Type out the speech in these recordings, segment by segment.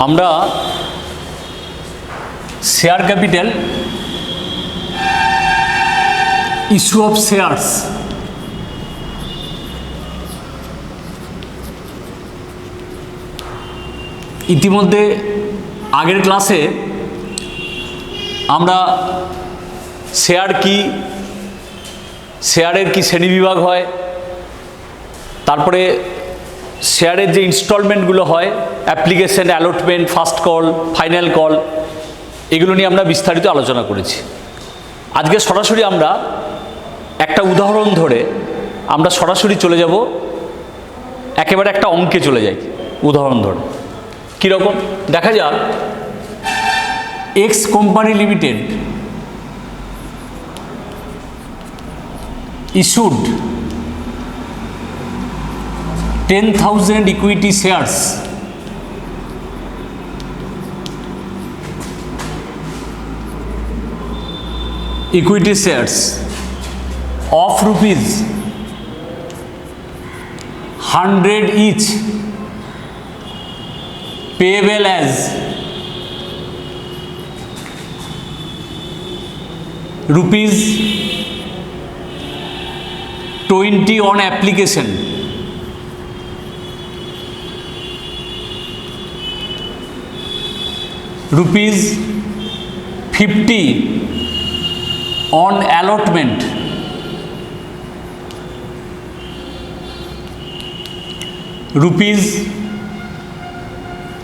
আমরা share capital, issue of shares, ইতিমধ্যে আগের ক্লাসে আমরা শেয়ার কি, শেয়ারের কি শ্রেণীবিভাগ হয়, তারপরে শেয়ারের যে ইনস্টলমেন্টগুলো হয়, application, allotment, first call, final call, এগুলো নিয়ে আমরা বিস্তারিত আলোচনা করেছি। আজকে সরাসরি আমরা একটা উদাহরণ ধরে আমরা সরাসরি চলে যাব, একেবারে একটা অঙ্কে চলে যাই উদাহরণ ধরে। কীরকম দেখা যাক, x company limited issued 10,000 equity shares of rupees 100 each, payable as rupees 20 on application, rupees 50 on allotment, rupees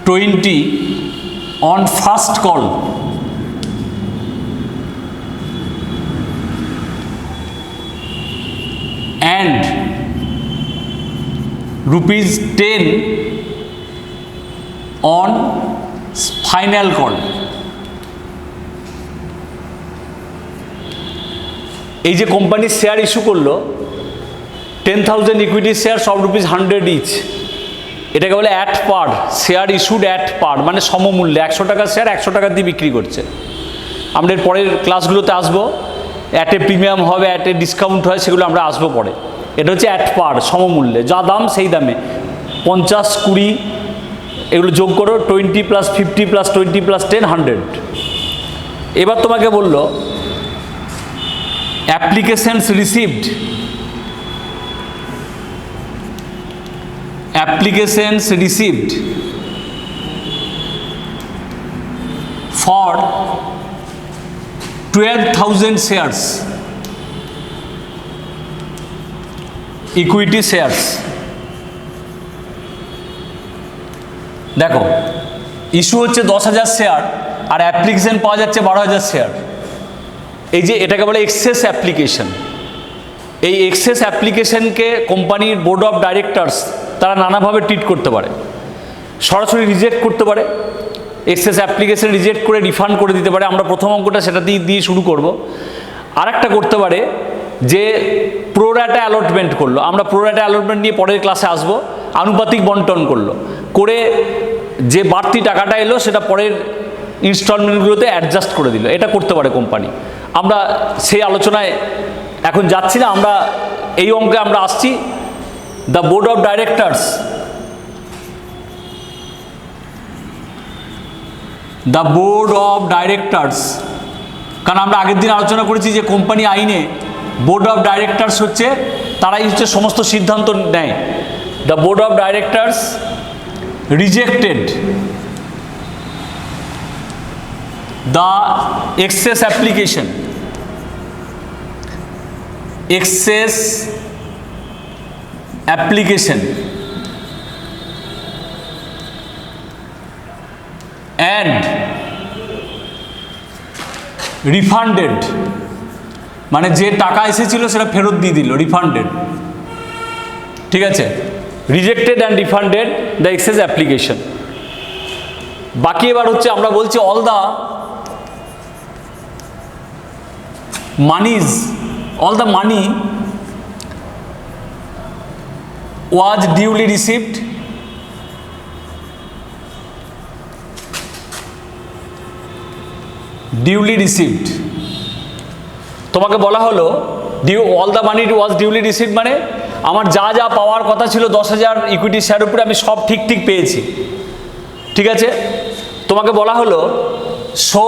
20 on first call, and rupees 10 on final call। এই যে কোম্পানির শেয়ার ইস্যু করলো 10,000 ইকুইটি শেয়ার সব রুপিস 100 ইচ, এটাকে বলে at par, share issued at par, মানে সমমূল্যে 100 টাকার শেয়ার 100 টাকা দিয়ে বিক্রি করছে। আমরা এর পরের ক্লাসগুলোতে আসবো, অ্যাটে প্রিমিয়াম হবে, অ্যাটে ডিসকাউন্ট হয়, সেগুলো আমরা আসবো পরে। এটা হচ্ছে অ্যাট পার, সমমূল্যে, যা দাম সেই দামে 50, 20 এগুলো যোগ করো, 20 + 50 + 20 + 10 100। এবার তোমাকে বললো applications received for 12,000 shares equity shares। দেখো, ইস্যু হচ্ছে 10,000 শেয়ার আর অ্যাপ্লিকেশন পাওয়া যাচ্ছে 12,000 শেয়ার। এই যে এটাকে বলে এক্সেস অ্যাপ্লিকেশন। এই এক্সেস অ্যাপ্লিকেশনকে কোম্পানির বোর্ড অফ ডাইরেক্টরস তারা নানাভাবে ট্রিট করতে পারে। সরাসরি রিজেক্ট করতে পারে, এক্সেস অ্যাপ্লিকেশন রিজেক্ট করে রিফান্ড করে দিতে পারে। আমরা প্রথম অঙ্কটা সেটা দিয়ে শুরু করব। আর একটা করতে পারে যে প্রোরাটা অ্যালটমেন্ট করলো, আমরা প্রোরাটা অ্যালটমেন্ট নিয়ে পরের ক্লাসে আসবো। আনুপাতিক বন্টন করলো, করে যে বাড়তি টাকাটা এলো সেটা পরের ইনস্টলমেন্টগুলোতে অ্যাডজাস্ট করে দিল, এটা করতে পারে কোম্পানি। আমরা সেই আলোচনায় এখন যাচ্ছি না, আমরা এই অঙ্কে আমরা আসছি। দ্য বোর্ড অফ ডাইরেক্টরস, কারণ আমরা আগের দিন আলোচনা করেছি যে কোম্পানি আইনে বোর্ড অফ ডাইরেক্টরস হচ্ছে, তারাই হচ্ছে সমস্ত সিদ্ধান্ত নেয়। The board of directors rejected the excess application and refunded, মানে যে টাকা এসেছিল সেটা ফেরত দিয়ে দিল, রিফান্ডেড। ঠিক আছে, rejected and refunded the excess application. বাকি এবার হচ্ছে আমরা বলছি all the money was duly received তোমাকে বলা হলো all the money was duly received, মানে আমার যা যা পাওয়ার কথা ছিল 10,000 ইকুইটি শেয়ার উপরে আমি সব ঠিক পেয়েছি। ঠিক আছে, তোমাকে বলা হলো show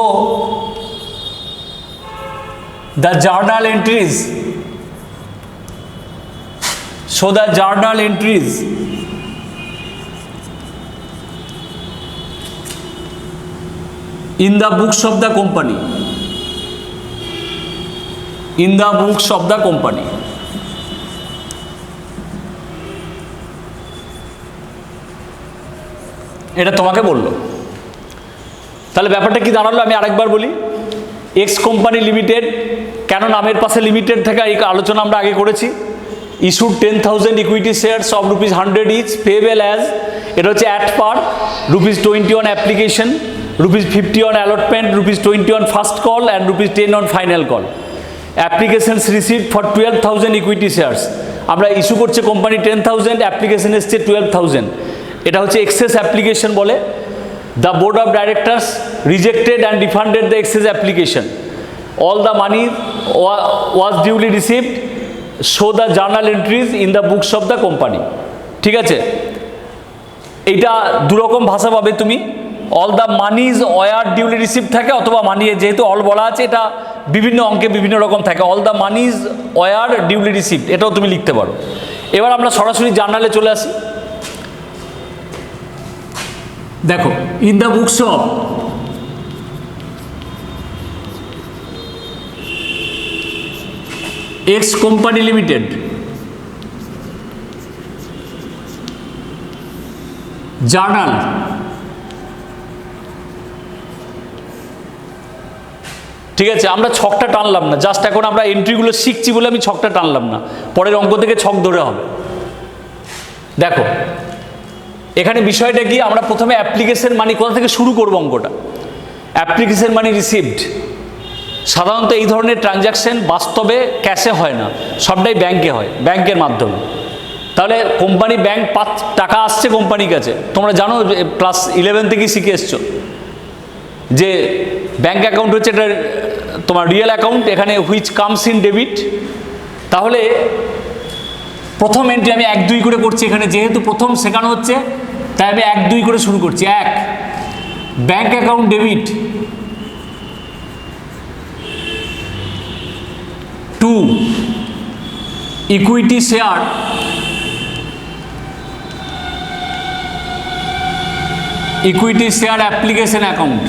the journal entries, show the journal entries in the books of the company, in the books of the company. এটা তোমাকে বললো। তাহলে ব্যাপারটা কি দাঁড়ালো আমি আরেকবার বলি। এক্স কোম্পানি লিমিটেড, কেন নামের পাশে লিমিটেড থেকে এই আলোচনা আমরা আগে করেছি। Issued 10,000 equity shares of ₹100 each, payable as, এটা হচ্ছে at par, ₹20 on application, ₹50 on allotment, ₹20 on first call and ₹10 on final call. Applications received for 12,000 equity shares. আমরা ইস্যু করছে কোম্পানি 10,000, অ্যাপ্লিকেশন এসছে 12,000, এটা হচ্ছে এক্সেস অ্যাপ্লিকেশন বলে। The board of directors rejected and refunded the excess application, all the money was duly received, show the journal entries in the books of the company. ঠিক আছে, এইটা দুরকম ভাষা পাবে তুমি। All the monies were duly receive থাকে, অথবা মানি, যেহেতু অল বলা আছে এটা বিভিন্ন অঙ্কে বিভিন্ন রকম থাকে, all the monies were duly receive, এটাও তুমি লিখতে পারো। এবার আমরা সরাসরি জার্নালে চলে আসি। দেখো, in the books of x company limited, journal, ঠিক আছে। আমরা ছকটা টানলাম না, জাস্ট এখন আমরা এন্ট্রিগুলো শিখছি বলে আমি ছকটা টানলাম না, পরের অঙ্ক থেকে ছক ধরে হবে। দেখো এখানে বিষয়টা কি, আমরা প্রথমে অ্যাপ্লিকেশন মানি কোথা থেকে শুরু করবো অঙ্কটা। অ্যাপ্লিকেশন মানি রিসিভড, সাধারণত এই ধরনের ট্রানজ্যাকশন বাস্তবে ক্যাশে হয় না, সবটাই ব্যাংকে হয়, ব্যাংকের মাধ্যমে। তাহলে কোম্পানি ব্যাংক টাকা আসছে কোম্পানির কাছে, তোমরা জানো ক্লাস 11 থেকেই শিখে এসছো যে ব্যাংক অ্যাকাউন্ট হচ্ছে এটা তোমার রিয়েল অ্যাকাউন্ট, এখানে হুইচ কামস ইন ডেবিট। তাহলে প্রথম এন্ট্রি আমি 1-2 করে করছি, এখানে যেহেতু প্রথম শেখানো হচ্ছে তাই আমি 1-2 করে শুরু করছি। 1, bank account debit. 2, equity share, equity share application account.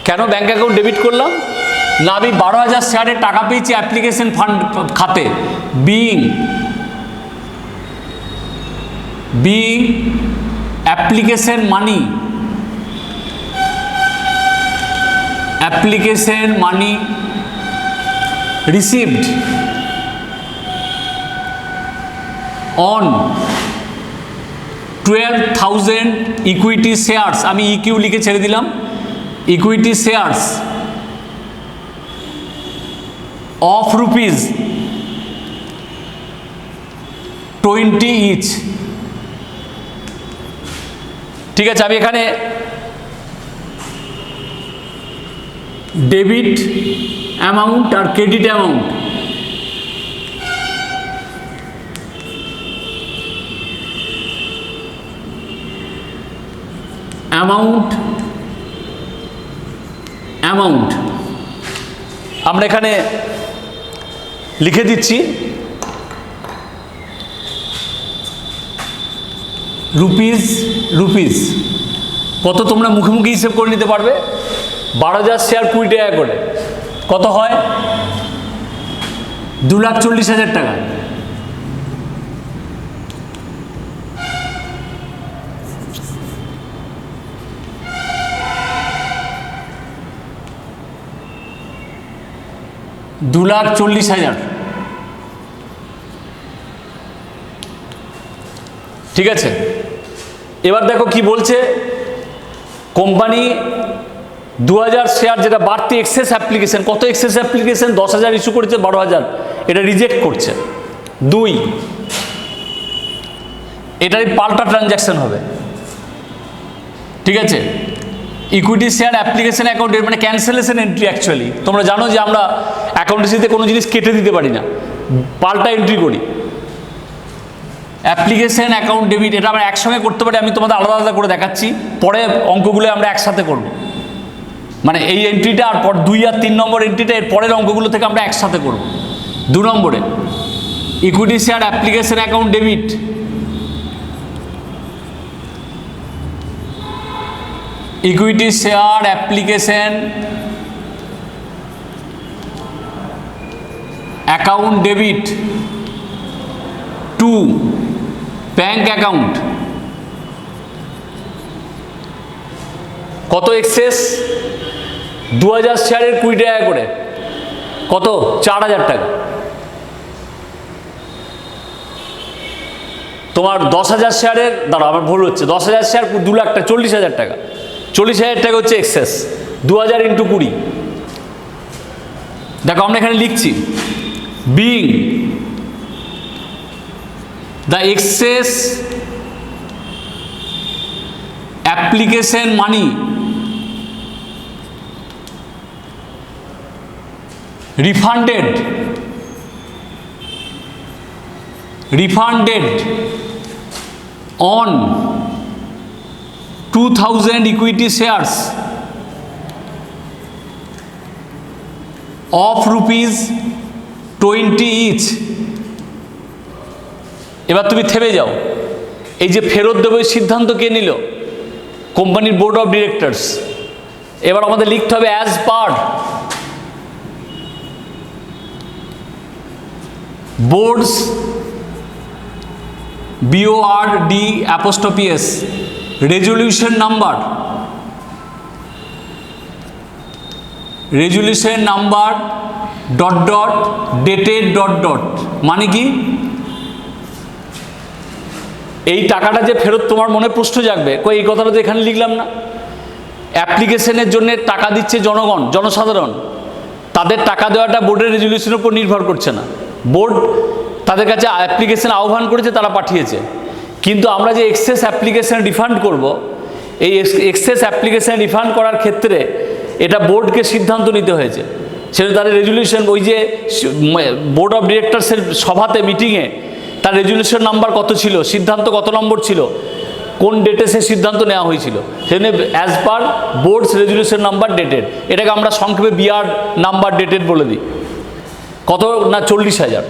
কেন ব্যাংক অ্যাকাউন্ট ডেবিট করলাম না, আমি 12,000 শেয়ারের টাকা পেয়েছি অ্যাপ্লিকেশন ফান্ড খাতে, being application money, application money received on 12,000 equity shares, আমি ইকিউ লিখে ছেড়ে দিলাম, ইকুইটি শেয়ার্স অফ ₹20 ইচ। ঠিক আছে, আমি এখানে ডেবিট অ্যামাউন্ট আর ক্রেডিট অ্যামাউন্ট, অ্যামাউন্ট আমরা এখানে লিখে দিচ্ছি রুপিস। কত তোমরা মুখে মুখে হিসেব করে নিতে পারবে। 12,000 শেয়ার 20 টাকা করে কত হয়, 2,40,000 টাকা। $2,40,000। ঠিক আছে, এবার দেখো কি বলছে, কোম্পানি 2,000 শেয়ার যেটা বাড়তি এক্সেস অ্যাপ্লিকেশন, কত এক্সেস অ্যাপ্লিকেশন 10,000 ইস্যু করেছে, 12,000 এটা রিজেক্ট করছে। 2, এটারই পাল্টা ট্রানজ্যাকশন হবে। ঠিক আছে, ইকুইটি শেয়ার অ্যাপ্লিকেশন অ্যাকাউন্টের মানে ক্যান্সেলেশন এন্ট্রি। অ্যাকচুয়ালি তোমরা জানো যে আমরা অ্যাকাউন্টেন্সিতে কোনো জিনিস কেটে দিতে পারি না, পাল্টা এন্ট্রি করি। অ্যাপ্লিকেশন অ্যাকাউন্ট ডেবিট, এটা আমরা একসঙ্গে করতে পারি, আমি তোমাদের আলাদা আলাদা করে দেখাচ্ছি, পরে অঙ্কগুলো আমরা একসাথে করব। মানে এই এন্ট্রিটা আর পর 2 আর 3 নম্বর এন্ট্রিটা এর পরের অঙ্কগুলো থেকে আমরা একসাথে করব। 2 নম্বরে equity share application account debit, equity share application account debit to bank account. কত এক্সেস? 2000 শেয়ারের 20 টাকা করে, কত? 4000 টাকা। তোমার 10,000 শেয়ারের, দাঁড়াও আমার ভুল হচ্ছে, 10,000 শেয়ার 2 লাখ টাকা, 40,000 টাকা, 40,000 টাকা হচ্ছে এক্সেস। 2000 × 20। দেখো আমরা এখানে লিখছি being the excess application money refunded on 2000 equity shares of ₹20 each। এবার তুমি থেমে যাও, এই যে ফেরত দেবো এই সিদ্ধান্ত কে নিল? কোম্পানির বোর্ড অফ ডিরেক্টরস। এবার আমাদের লিখতে হবে as per board's BORD apostrophe S resolution number dated ... মানে কি? এই টাকাটা যে ফেরত, তোমার মনে প্রশ্ন জাগবে, কই এই কথাটা তো এখানে লিখলাম না? অ্যাপ্লিকেশনের জন্য টাকা দিচ্ছে জনগণ, জনসাধারণ, তাদের টাকা দেওয়াটা বোর্ডের রেজলিউশনের উপর নির্ভর করছে না। বোর্ড তাদের কাছে অ্যাপ্লিকেশন আহ্বান করেছে, তারা পাঠিয়েছে। কিন্তু আমরা যে এক্সেস অ্যাপ্লিকেশন রিফান্ড করব, এই এক্সেস অ্যাপ্লিকেশন রিফান্ড করার ক্ষেত্রে এটা বোর্ডকে সিদ্ধান্ত নিতে হয়েছে। সেটা তাদের রেজলিউশন, ওই যে বোর্ড অফ ডিরেক্টরসের সভাতে, মিটিংয়ে তার রেজলিউশন নাম্বার কত ছিল, সিদ্ধান্ত কত নম্বর ছিল, কোন ডেটে সে সিদ্ধান্ত নেওয়া হয়েছিল, সেজন্য as per boards resolution number dated, এটাকে আমরা সংক্ষেপে বিআর নাম্বার ডেটেড বলে দিই। কত না? 40,000।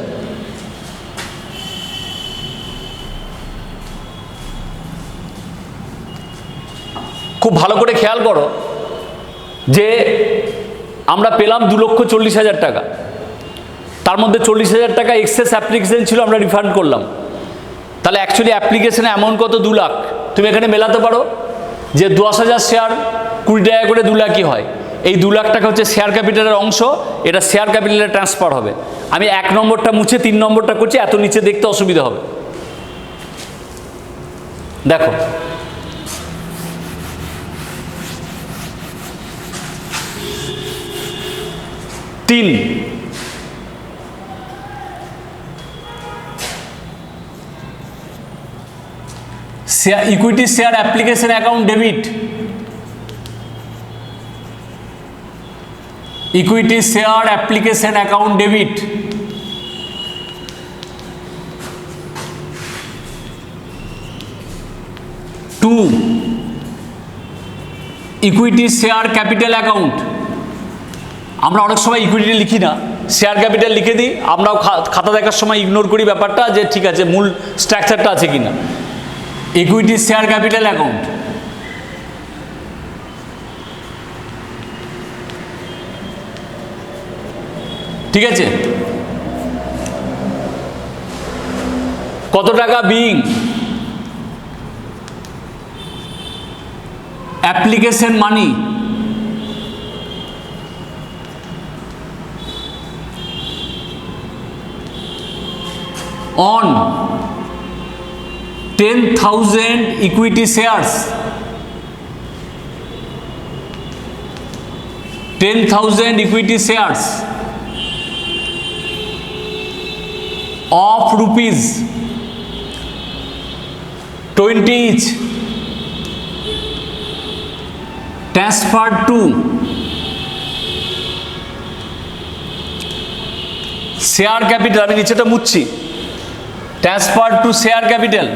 খুব ভালো করে খেয়াল করো যে আমরা পেলাম 2,40,000 টাকা, তার মধ্যে 40,000 টাকা এক্সেস অ্যাপ্লিকেশন ছিল, আমরা রিফান্ড করলাম। তাহলে অ্যাকচুয়ালি অ্যাপ্লিকেশনে অ্যামাউন্ট কত? 2 লাখ। তুমি এখানে মেলাতে পারো যে 10,000 শেয়ার 20 টাকা করে 2 লাখই হয়। এই 2 লাখ টাকা হচ্ছে শেয়ার ক্যাপিটালের অংশ, এটা শেয়ার ক্যাপিটালে ট্রান্সফার হবে। আমি 1 নম্বরটা মুছে 3 নম্বরটা করছি, এত নিচে দেখতে অসুবিধা হবে। দেখো তিন, equity share application account debit, equity share application account debit to equity share capital account. আমরা অনেক সময় ইকুইটি লিখি না, শেয়ার ক্যাপিটাল লিখে দিই। আমরাও খাতা দেখার সময় ইগনোর করি ব্যাপারটা, যে ঠিক আছে মূল স্ট্রাকচারটা আছে কিনা। ইকুইটি শেয়ার ক্যাপিটাল অ্যাকাউন্ট ঠিক আছে। কত টাকা? Being application money on 10,000 equity shares, 10,000 equity shares of ₹20 each transferred to share capital. আমি নিচেটা মুছছি। Transfer to share capital,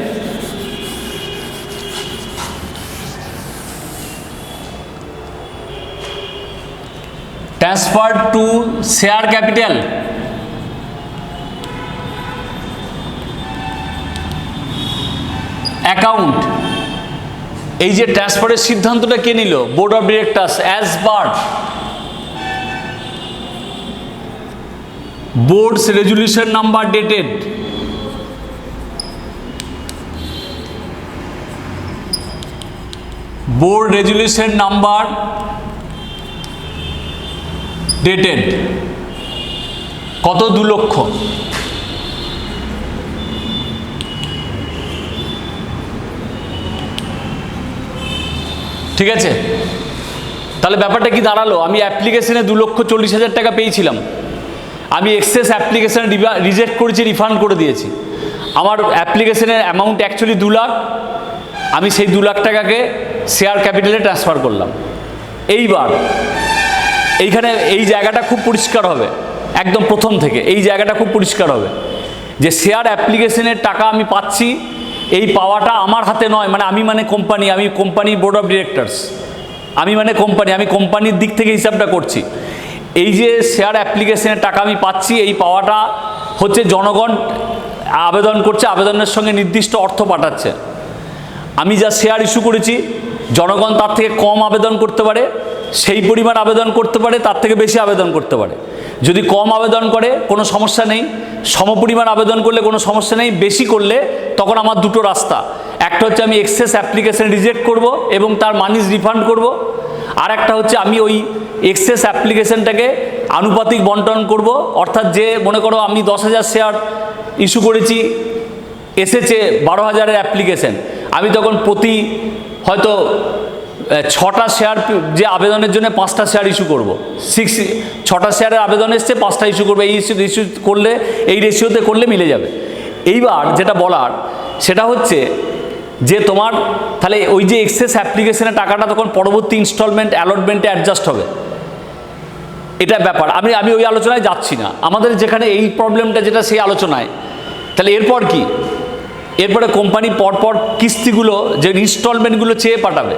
transfer to share capital, account. এই যে ট্রান্সফারের সিদ্ধান্তটা কে নিল? Board of directors as per board's resolution number dated board resolution number dated কত? 2 লক্ষ। ঠিক আছে, তাহলে ব্যাপারটা কি দাঁড়ালো? আমি অ্যাপ্লিকেশনে 2,40,000 টাকা পেয়েছিলাম, আমি এক্সেস অ্যাপ্লিকেশন রিজেক্ট করেছি, রিফান্ড করে দিয়েছি। আমার অ্যাপ্লিকেশনের অ্যামাউন্ট অ্যাকচুয়ালি 2 লাখ, আমি সেই 2 লাখ টাকাকে শেয়ার ক্যাপিটালে ট্রান্সফার করলাম। এইবার এইখানে এই জায়গাটা খুব পরিষ্কার হবে, একদম প্রথম থেকে এই জায়গাটা খুব পরিষ্কার হবে যে শেয়ার অ্যাপ্লিকেশনের টাকা আমি পাচ্ছি, এই পাওয়াটা আমার হাতে নয়। মানে আমি মানে কোম্পানি, আমি কোম্পানি বোর্ড অফ ডিরেক্টরস, আমি মানে কোম্পানি, আমি কোম্পানির দিক থেকে হিসাবটা করছি। এই যে শেয়ার অ্যাপ্লিকেশনের টাকা আমি পাচ্ছি, এই পাওয়াটা হচ্ছে জনগণ আবেদন করছে, আবেদনের সঙ্গে নির্দিষ্ট অর্থ পাঠাচ্ছে। আমি যা শেয়ার ইস্যু করেছি, জনগণ তার থেকে কম আবেদন করতে পারে, সেই পরিমাণ আবেদন করতে পারে, তার থেকে বেশি আবেদন করতে পারে। যদি কম আবেদন করে কোনো সমস্যা নেই, সমপরিমাণ আবেদন করলে কোনো সমস্যা নেই, বেশি করলে তখন আমার দুটো রাস্তা। একটা হচ্ছে আমি এক্সেস অ্যাপ্লিকেশন রিজেক্ট করব এবং তার মানিজ রিফান্ড করব, আর একটা হচ্ছে আমি ওই এক্সেস অ্যাপ্লিকেশনটাকে আনুপাতিক বন্টন করব। অর্থাৎ যে মনে করো আমি 10,000 শেয়ার ইস্যু করেছি, এসেছে 12,000-এর অ্যাপ্লিকেশন, আমি তখন প্রতি হয়তো 6টা শেয়ার যে আবেদনের জন্য 5টা শেয়ার ইস্যু করব। 6টা শেয়ারের আবেদন এসছে, 5টা ইস্যু করবো। এই ইস্যু করলে, এই রেশিওতে করলে মিলে যাবে। এইবার যেটা বলার সেটা হচ্ছে যে তোমার তাহলে ওই যে এক্সেস অ্যাপ্লিকেশনের টাকাটা তখন পরবর্তী ইনস্টলমেন্ট অ্যালটমেন্টে অ্যাডজাস্ট হবে, এটা ব্যাপার। আমি ওই আলোচনায় যাচ্ছি না, আমাদের যেখানে এই প্রবলেমটা যেটা সেই আলোচনায়। তাহলে এরপর কি? এরপরে কোম্পানি পরপর কিস্তিগুলো যে ইনস্টলমেন্টগুলো চেয়ে পাঠাবে।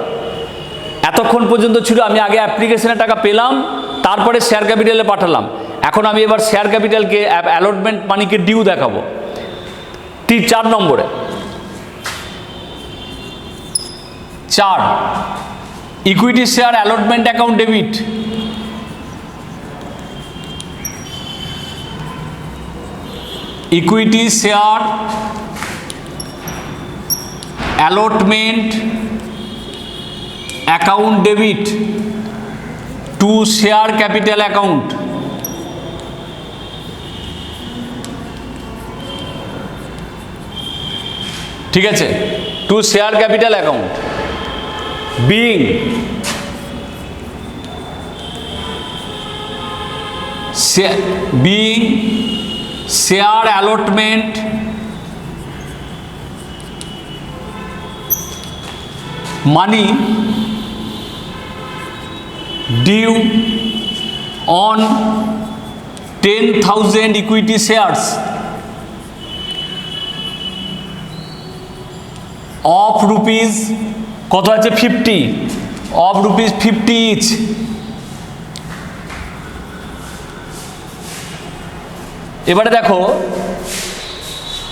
এতক্ষণ পর্যন্ত ছিল আমি আগে অ্যাপ্লিকেশনের টাকা পেলাম, তারপরে শেয়ার ক্যাপিটালে পাঠালাম। এখন আমি এবার শেয়ার ক্যাপিটালকে অ্যালটমেন্ট মানিকে ডিউ দেখাবো। 4 নম্বরে 4 equity share allotment account debit. Equity share allotment account debit to share capital account. ঠিক আছে, to share capital account being share allotment money due on 10,000 equity shares of rupees কত আছে? 50 of rupees 50 each. এবারে দেখো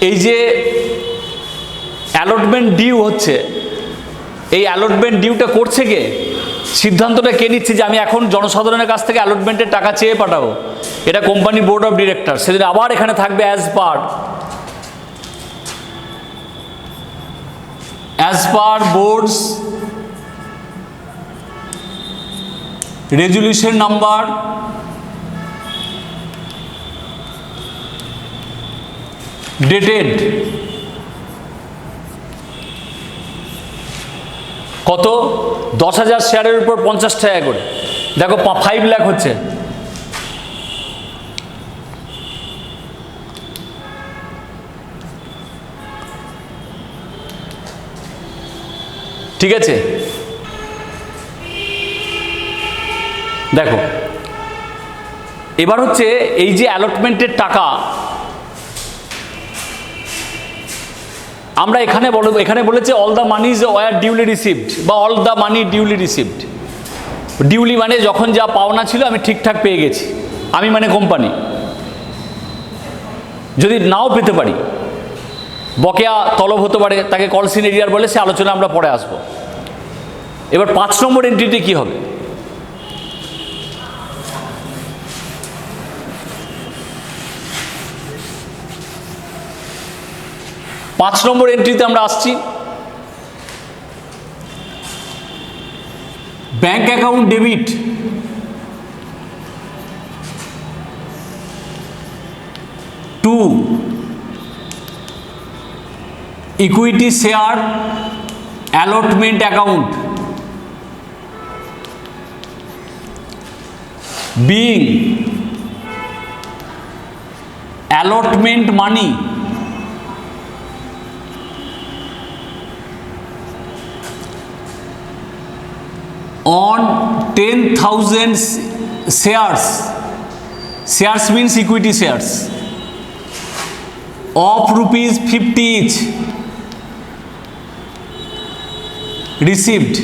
এই যে allotment due হচ্ছে, এই অ্যালটমেন্ট ডিউটা করছে কে? সিদ্ধান্তটা কে নিচ্ছে যে আমি এখন জনসাধারণের কাছ থেকে অ্যালটমেন্টের টাকা চেয়ে পাঠাবো? এটা কোম্পানি বোর্ড অফ ডিরেক্টর। সেদিন আবার এখানে থাকবে as per boards resolution number dated কত? 10,000 শেয়ারের উপর 50 টাকা করে। দেখো 5 লাখ হচ্ছে। ঠিক আছে, দেখো এবার হচ্ছে এই যে অ্যালটমেন্টের টাকা, আমরা এখানে বলেছে all the money is were duly received বা all the money duly received. Duly মানে যখন যা পাওনা ছিল আমি ঠিকঠাক পেয়ে গেছি, আমি মানে কোম্পানি। যদি নাও পেতে পারি, বকেয়া তলব হতে পারে, তাকে কলসিন এরিয়ার বলে, সে আলোচনা আমরা পরে আসবো। এবার 5 নম্বর এন্ট্রিতে কি হবে? পাঁচ নম্বর এন্ট্রিতে আমরা আসছি। Bank account debit to equity share allotment account being allotment money on 10,000 shares, shares means equity shares, of rupees 50 each received।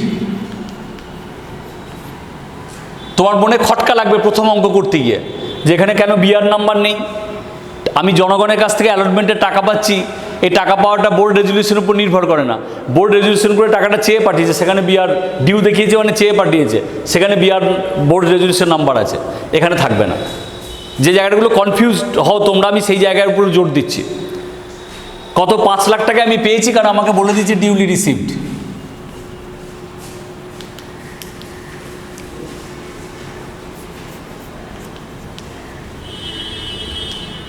তোমার মনে খটকা লাগবে প্রথম অঙ্ক করতে গিয়ে, যেখানে কেন বিআর নাম্বার নেই, আমি জনগণের কাছ থেকে অ্যালটমেন্টের টাকা পাচ্ছি, এই টাকা পাওয়াটা বোর্ড রেজলিউশনের উপর নির্ভর করে না। বোর্ড রেজলিউশন করে টাকাটা চেয়ে পাঠিয়েছে, সেখানে বিআর ডিউ দেখিয়েছে, মানে চেয়ে পাঠিয়েছে, সেখানে বিআর বোর্ড রেজলিউশন নাম্বার আছে, এখানে থাকবে না। যে জায়গাগুলো কনফিউজড হও তোমরা, আমি সেই জায়গার উপর জোর দিচ্ছি। কত 5 লাখ টাকা আমি পেয়েছি, কারণ আমাকে বলে দিচ্ছে ডিউলি রিসিভড।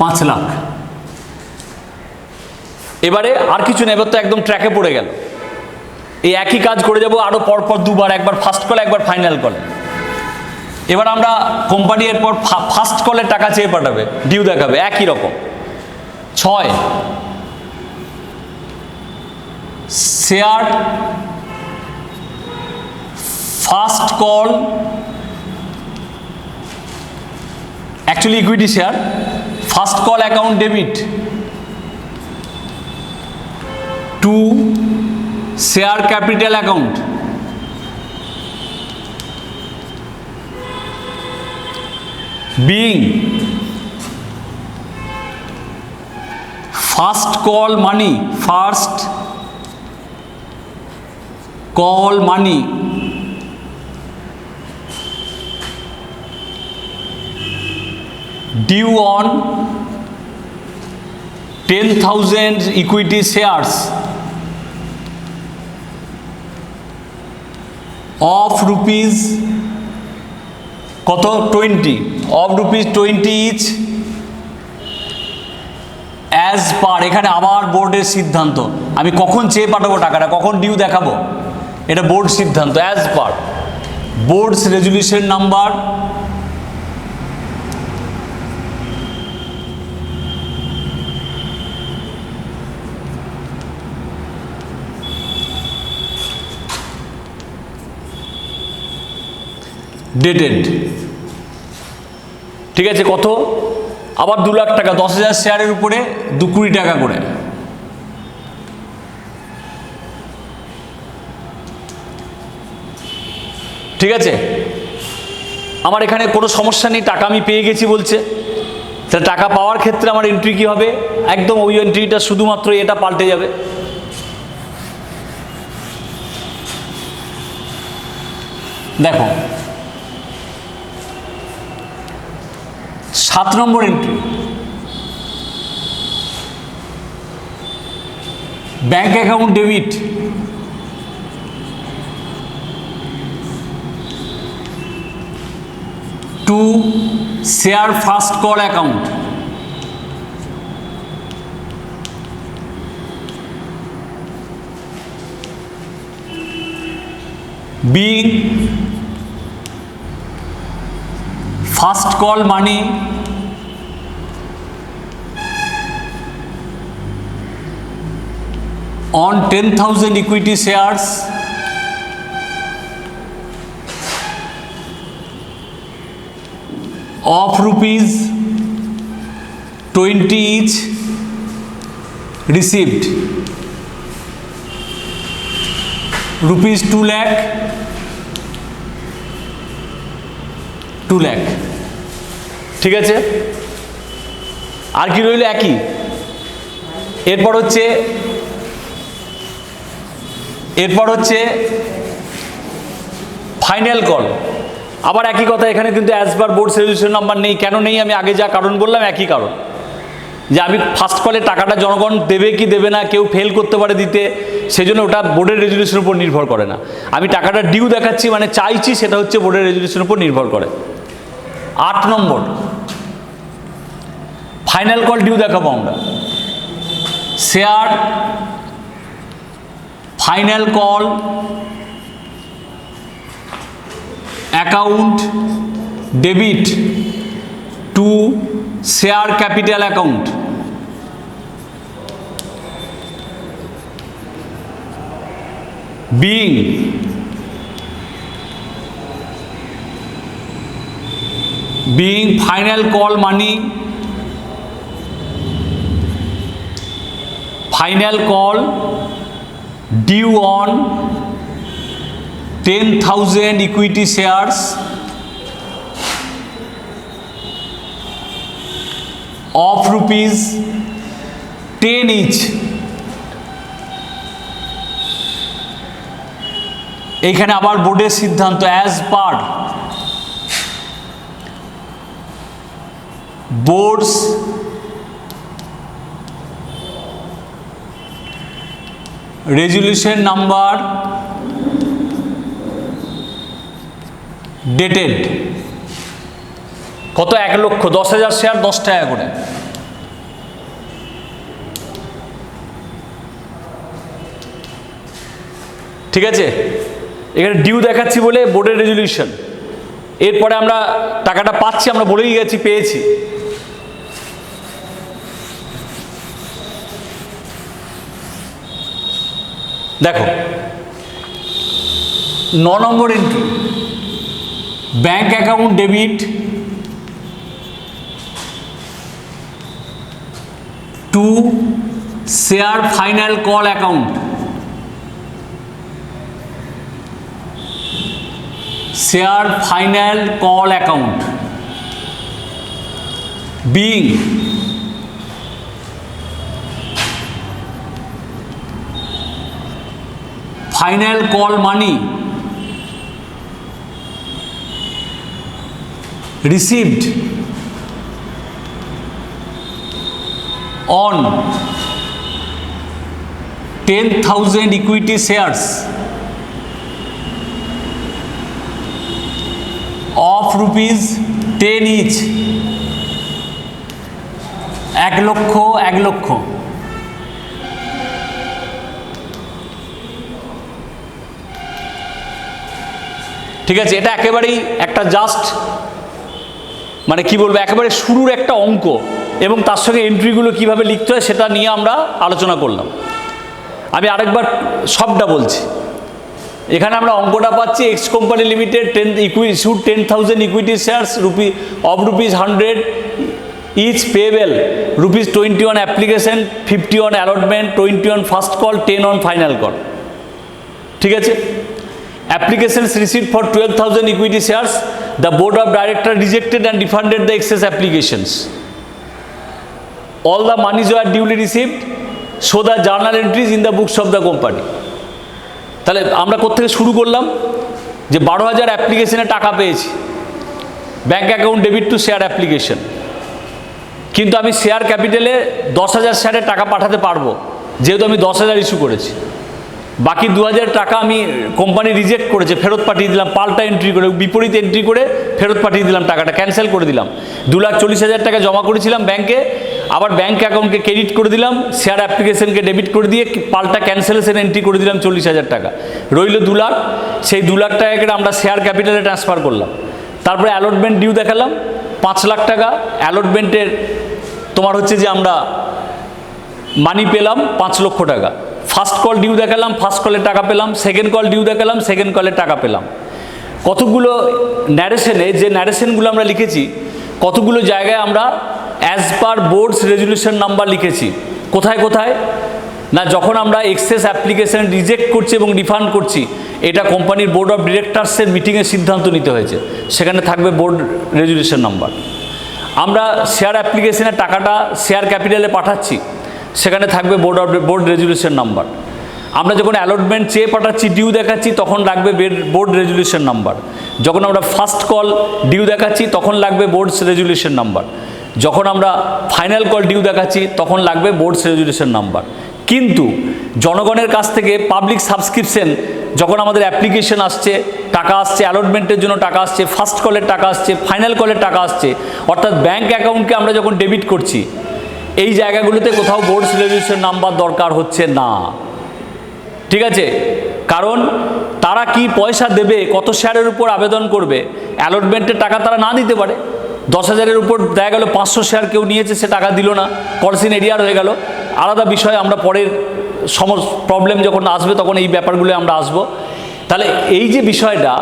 $5 লাখ। এবারে আর কিছু নেই, এবার তো একদম ট্র্যাকে পড়ে গেল। এই একই কাজ করে যাব আরো পরপর দুবার, একবার ফার্স্ট কলে, একবার ফাইনাল কলে। এবার আমরা কোম্পানি এরপর ফার্স্ট কলে টাকা চেয়ে পাঠাবে, ডিউ দেখাবে, একই রকম। 6 share first call, actually equity share first call account debit to share capital account being first call money, first call money due on 10,000 equity shares of rupees কত 20 of rupees 20 each as per। এখানে আবার বোর্ডের সিদ্ধান্ত, আমি কখন চেয়ে পাঠাবো টাকাটা, কখন ডিউ দেখাবো, এটা বোর্ড সিদ্ধান্ত। as per board's resolution number dated. ঠিক আছে, কত? আবার 2 লাখ টাকা, 10,000 শেয়ারের উপরে 2 কোটি টাকা করে। ঠিক আছে, আমার এখানে কোনো সমস্যা নেই, টাকা আমি পেয়ে গেছি বলছে। তাহলে টাকা পাওয়ার ক্ষেত্রে আমার এন্ট্রি কি হবে? একদম ওই এন্ট্রিটা, শুধুমাত্র এটা পাল্টে যাবে। দেখো 7 নম্বর entry, bank account debit to share first call account being first call money on 10,000 equity shares of rupees 20 each received। Rupees 2 lakh 2 lakh ঠিক আছে। আর কি রইল একই। এরপর হচ্ছে ফাইনাল কল। আবার একই কথা, এখানে কিন্তু as per board resolution number নেই। কেন নেই আমি আগে যা কারণ বললাম একই কারণ, যে আমি ফার্স্ট কলে টাকাটা জনগণ দেবে কি দেবে না, কেউ ফেল করতে পারে দিতে, সেই জন্য ওটা বোর্ডের রেজলিউশনের উপর নির্ভর করে না। আমি টাকাটা ডিউ দেখাচ্ছি মানে চাইছি, সেটা হচ্ছে বোর্ডের রেজলিউশনের উপর নির্ভর করে। 8 নম্বর ফাইনাল কল ডিউ দেখাবো আমরা। Share final call account debit to share capital account. being final call money, final call due on 10,000 equity shares of rupees 10 each। এইখানে আবার বোর্ডের সিদ্ধান্ত as per boards resolution number dated. কত? 1,10,000 share 10 টাকা করে। ঠিক আছে, এখানে ডিউ দেখাচ্ছি বলে বোর্ডের রেজলিউশন। এরপরে আমরা টাকাটা পাচ্ছি, আমরা বলেই গেছি পেয়েছি। দেখো 9 নম্বর entry, bank account debit to share final call account. Share final call account being final call money received on 10,000 equity shares of rupees 10 each। 1 লক্ষ 1 লক্ষ। ঠিক আছে, এটা একেবারেই একটা জাস্ট মানে কি বলবো, একেবারে শুরুর একটা অঙ্ক, এবং তার সঙ্গে এন্ট্রিগুলো কিভাবে লিখতে হয় সেটা নিয়ে আমরা আলোচনা করলাম। আমি আরেকবার সবটা বলছি। এখানে আমরা অঙ্কটা পাচ্ছি, x company limited 10,000 equity shares rupees 100 each payable ₹20 on application, 50 on allotment, 20 on first call, 10 on final call। ঠিক আছে, applications received for 12,000 equity shares, the board of directors rejected and refunded the excess applications. All the monies were duly received, so the journal entries in the books of the company। তাহলে আমরা কোত্থেকে শুরু করলাম, যে 12,000 অ্যাপ্লিকেশনে টাকা পেয়েছি, bank account debit to share application, কিন্তু আমি শেয়ার ক্যাপিটালে 10,000 শেয়ারে টাকা পাঠাতে পারবো, যেহেতু আমি 10,000 ইস্যু করেছি। বাকি 2,000 টাকা আমি কোম্পানি রিজেক্ট করেছে, ফেরত পাঠিয়ে দিলাম, পাল্টা এন্ট্রি করে বিপরীত এন্ট্রি করে ফেরত পাঠিয়ে দিলাম, টাকাটা ক্যান্সেল করে দিলাম। 2,40,000 টাকা জমা করেছিলাম ব্যাংকে, আবার ব্যাংক অ্যাকাউন্টকে ক্রেডিট করে দিলাম, শেয়ার অ্যাপ্লিকেশনকে ডেবিট করে দিয়ে পাল্টা ক্যান্সেলেশন এন্ট্রি করে দিলাম 40,000 টাকা, রইল 2 লাখ। সেই 2 লাখ টাকাকে আমরা শেয়ার ক্যাপিটালে ট্রান্সফার করলাম। তারপরে অ্যালটমেন্ট ডিউ দেখালাম 5 লাখ টাকা। অ্যালটমেন্টের তোমার হচ্ছে যে আমরা মানি পেলাম 5 লক্ষ টাকা। ফার্স্ট কল ডিউ দেখালাম, ফার্স্ট কলে টাকা পেলাম। সেকেন্ড কল ডিউ দেখালাম, সেকেন্ড কলে টাকা পেলাম। কতগুলো ন্যারেশনে, যে ন্যারেশনগুলো আমরা লিখেছি, কতগুলো জায়গায় আমরা as per boards resolution number লিখেছি। কোথায় কোথায়? না যখন আমরা এক্সেস অ্যাপ্লিকেশন রিজেক্ট করছি এবং রিফান্ড করছি, এটা কোম্পানির বোর্ড অফ ডিরেক্টরসের মিটিংয়ে সিদ্ধান্ত নিতে হয়েছে, সেখানে থাকবে বোর্ড রেজুলেশন নাম্বার। আমরা শেয়ার অ্যাপ্লিকেশনের টাকাটা শেয়ার ক্যাপিটালে পাঠাচ্ছি, সেখানে থাকবে বোর্ড রেজুলেশন নাম্বার। আমরা যখন অ্যালটমেন্ট চেয়ে পাঠাচ্ছি, ডিউ দেখাচ্ছি, তখন লাগবে বোর্ড রেজুলেশন নাম্বার। যখন আমরা ফার্স্ট কল ডিউ দেখাচ্ছি, তখন লাগবে বোর্ডস রেজুলেশন নাম্বার। যখন আমরা ফাইনাল কল ডিউ দেখাচ্ছি, তখন লাগবে বোর্ডস রেজুলেশন নাম্বার। কিন্তু জনগণের কাছ থেকে পাবলিক সাবস্ক্রিপশন যখন আমাদের অ্যাপ্লিকেশন আসছে, টাকা আসছে, অ্যালটমেন্টের জন্য টাকা আসছে, ফার্স্ট কলের টাকা আসছে, ফাইনাল কলের টাকা আসছে, অর্থাৎ ব্যাঙ্ক অ্যাকাউন্টকে আমরা যখন ডেবিট করছি, এই জায়গাগুলোতে কোথাও বোর্ডস রেজুলেশন নাম্বার দরকার হচ্ছে না। ঠিক আছে, কারণ তারা কি পয়সা দেবে, কত শেয়ারের উপর আবেদন করবে, অ্যালটমেন্টের টাকা তারা না দিতে পারে। 10,000-এর উপর দেখা গেল 500 শেয়ার কেউ নিয়েছে, সে টাকা দিল না, কলসিন এরিয়ার হয়ে গেল, আলাদা বিষয়। আমরা পরের প্রবলেম যখন আসবে তখন এই ব্যাপারগুলো আমরা আসবো। তাহলে এই যে বিষয়টা,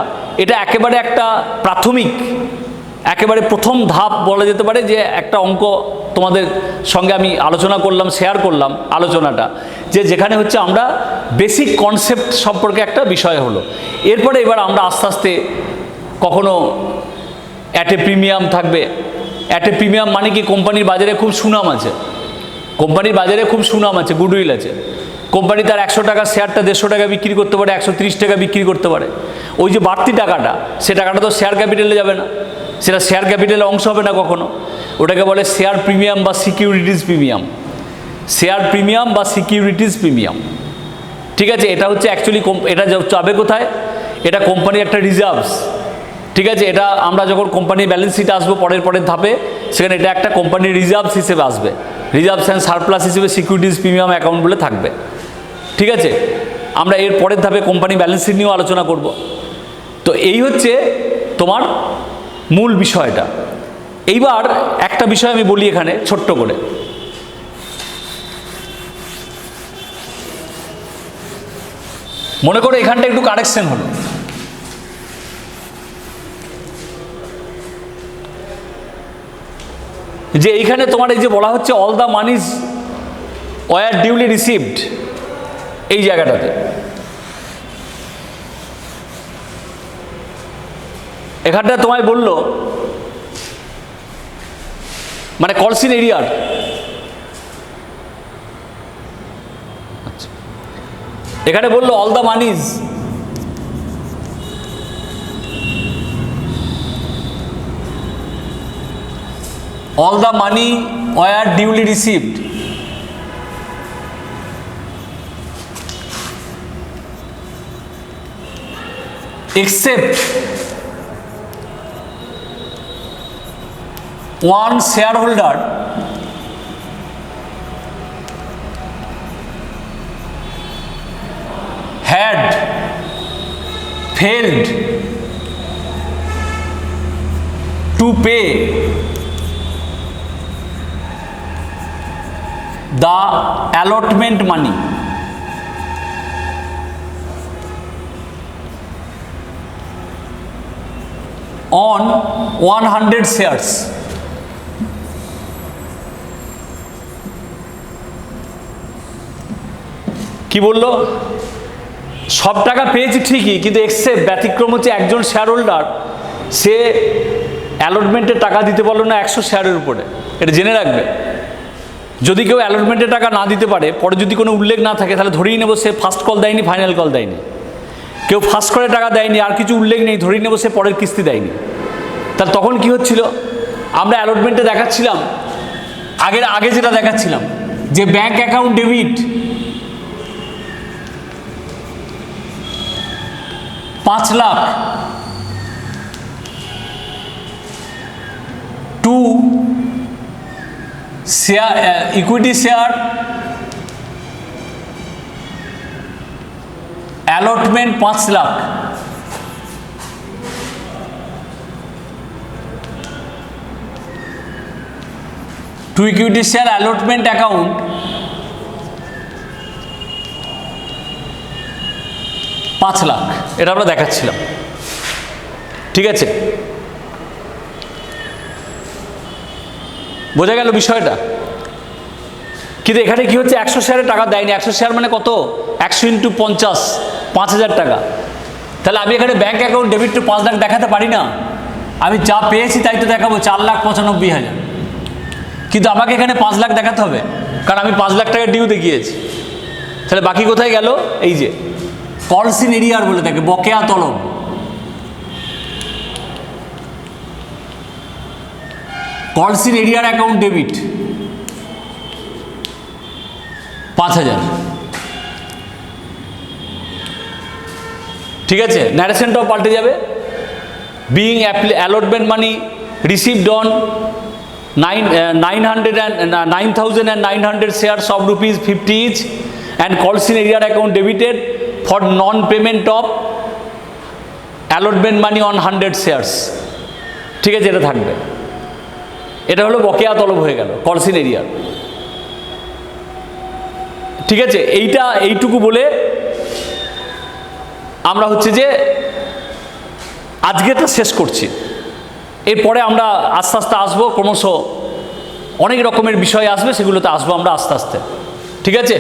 এটা একেবারে একটা প্রাথমিক, একেবারে প্রথম ধাপ বলা যেতে পারে। যে একটা অঙ্ক তোমাদের সঙ্গে আমি আলোচনা করলাম, শেয়ার করলাম আলোচনাটা, যে যেখানে হচ্ছে আমরা বেসিক কনসেপ্ট সম্পর্কে একটা বিষয় হলো। এরপরে এবার আমরা আস্তে আস্তে কখনো অ্যাট এ প্রিমিয়াম থাকবে। অ্যাট এ প্রিমিয়াম মানে কি, কোম্পানির বাজারে খুব সুনাম আছে, কোম্পানির বাজারে খুব সুনাম আছে, গুডউইল আছে। কোম্পানি তার 100 টাকা শেয়ারটা 150 টাকা বিক্রি করতে পারে, 130 টাকা বিক্রি করতে পারে। ওই যে বাড়তি টাকাটা, সে টাকাটা তো শেয়ার ক্যাপিটালে যাবে না, সেটা শেয়ার ক্যাপিটালের অংশ হবে না কখনো। ওটাকে বলে শেয়ার প্রিমিয়াম বা সিকিউরিটিজ প্রিমিয়াম, শেয়ার প্রিমিয়াম বা সিকিউরিটিজ প্রিমিয়াম। ঠিক আছে, এটা হচ্ছে অ্যাকচুয়ালি এটা যাবে কোথায়, এটা কোম্পানির একটা রিজার্ভস। ঠিক আছে, এটা আমরা যখন কোম্পানির ব্যালেন্স শিট আসবো পরের ধাপে, সেখানে এটা একটা কোম্পানির রিজার্ভস হিসেবে আসবে, রিজার্ভস অ্যান্ড সারপ্লাস হিসেবে সিকিউরিটিজ প্রিমিয়াম অ্যাকাউন্টগুলো থাকবে। ঠিক আছে, আমরা এর পরের ধাপে কোম্পানি ব্যালেন্স শিট নিয়েও আলোচনা করব। তো এই হচ্ছে তোমার মূল বিষয়টা। এইবার একটা বিষয় আমি বলি এখানে ছোট্ট করে, মনে করো এখানটা একটু কারেকশন হলো। যে এইখানে তোমার এই যে বলা হচ্ছে all the monies were duly received, এই জায়গাটাতে এখানটা তোমায় বললো, মানে কলসিন এরিয়ার, এখানে বললো all the monies all the money were duly received except one shareholder had failed to pay the allotment money on 100 shares কি বললো, সব টাকা পেয়েছি ঠিকই, কিন্তু এক্সেপ্ট ব্যতিক্রম হচ্ছে একজন শেয়ার হোল্ডার, সে অ্যালটমেন্টের টাকা দিতে পারলো না 100 শেয়ারের উপরে। এটা জেনে রাখবে, যদি কেউ অ্যালটমেন্টের টাকা না দিতে পারে, পরে যদি কোনো উল্লেখ না থাকে, তাহলে ধরেই নেব সে ফার্স্ট কল দেয়নি, ফাইনাল কল দেয়নি। কেউ ফার্স্ট কলে টাকা দেয়নি, আর কিছু উল্লেখ নেই, ধরেই নেব সে পরের কিস্তি দেয়নি। তাহলে তখন কি হচ্ছিল, আমরা অ্যালটমেন্টে দেখাচ্ছিলাম আগে যেটা দেখাচ্ছিলাম যে bank account debit 5 lakh to share equity share allotment 5 lakh, to equity share allotment account 5 lakh, এটা আমরা দেখাচ্ছিলাম। ঠিক আছে, বোঝা গেল বিষয়টা। কিন্তু এখানে কি হচ্ছে, 100 শেয়ারে টাকা দেয়নি। 100 শেয়ার মানে কত, 100 ইন্টু 50, 5,000 টাকা। তাহলে আমি এখানে bank account debit two 5 lakh দেখাতে পারি না? আমি যা পেয়েছি তাই তো দেখাবো, 4,95,000। কিন্তু আমাকে এখানে 5 লাখ দেখাতে হবে, কারণ আমি 5 লাখ টাকা ডিউ দেখিয়েছি। তাহলে বাকি কোথায় গেল? এই যে কলস ইন এরিয়ার বলে থাকে, বকেয়া তলব। কলস ইন এরিয়ার অ্যাকাউন্ট ডেবিট 5,000। ঠিক আছে, ন্যারেশনটাও পাল্টে যাবে। Being allotment money received on 9,900 shares of rupees 50 each and calls in area account debited for non-payment of allotment money on 100 shares। ঠিক আছে, এটা থাকবে। এটা হলো বকেয়া তলব হয়ে গেল কলস ইন এরিয়ার। ঠিক আছে, এইটুকু বলে আমরা হচ্ছে যে আজকেটা শেষ করছি। এরপরে আমরা আস্তে আস্তে আসবো, ক্রমশ অনেক রকমের বিষয় আসবে, সেগুলোতে আসবো আমরা আস্তে আস্তে। ঠিক আছে।